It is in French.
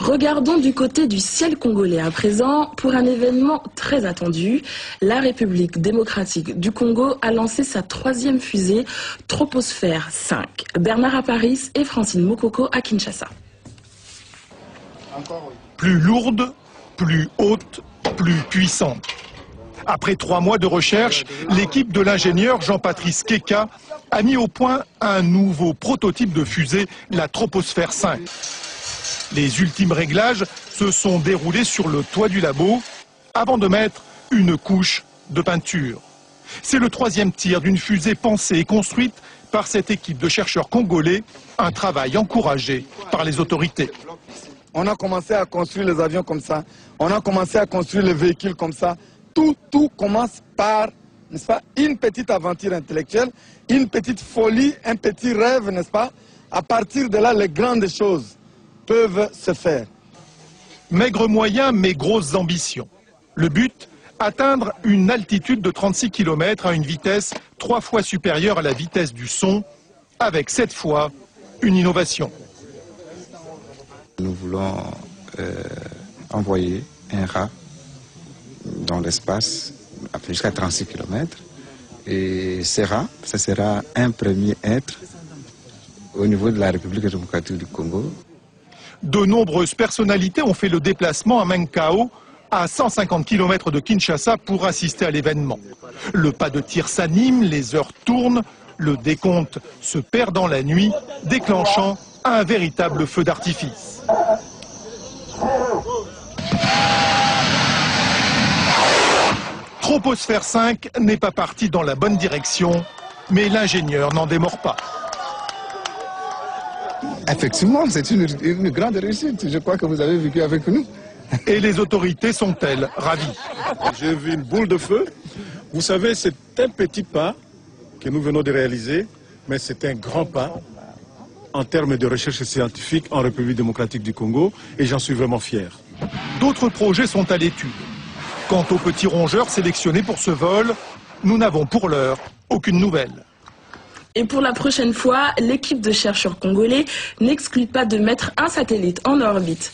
Regardons du côté du ciel congolais à présent pour un événement très attendu. La République démocratique du Congo a lancé sa 3e fusée Troposphère 5. Bernard Aparis et Francine Mokoko à Kinshasa. Plus lourde, plus haute, plus puissante. Après 3 mois de recherche, l'équipe de l'ingénieur Jean-Patrice Keka a mis au point un nouveau prototype de fusée, la Troposphère 5. Les ultimes réglages se sont déroulés sur le toit du labo avant de mettre une couche de peinture. C'est le 3e tir d'une fusée pensée et construite par cette équipe de chercheurs congolais, un travail encouragé par les autorités. On a commencé à construire les avions comme ça, on a commencé à construire les véhicules comme ça. Tout commence par, n'est-ce pas, une petite aventure intellectuelle, une petite folie, un petit rêve, n'est-ce pas. À partir de là, les grandes choses peuvent se faire. Maigre moyen, mais grosses ambitions. Le but, atteindre une altitude de 36 km à une vitesse 3 fois supérieure à la vitesse du son, avec cette fois une innovation. Nous voulons envoyer un rat dans l'espace jusqu'à 36 km. Et ce rat, ça sera un premier être au niveau de la République démocratique du Congo. De nombreuses personnalités ont fait le déplacement à Menkao, à 150 km de Kinshasa, pour assister à l'événement. Le pas de tir s'anime, les heures tournent, le décompte se perd dans la nuit, déclenchant un véritable feu d'artifice. Troposphère 5 n'est pas parti dans la bonne direction, mais l'ingénieur n'en démord pas. Effectivement, c'est une grande réussite. Je crois que vous avez vécu avec nous. Et les autorités sont-elles ravies? J'ai vu une boule de feu. Vous savez, c'est un petit pas que nous venons de réaliser, mais c'est un grand pas en termes de recherche scientifique en République démocratique du Congo, et j'en suis vraiment fier. D'autres projets sont à l'étude. Quant aux petits rongeurs sélectionnés pour ce vol, nous n'avons pour l'heure aucune nouvelle. Et pour la prochaine fois, l'équipe de chercheurs congolais n'exclut pas de mettre un satellite en orbite.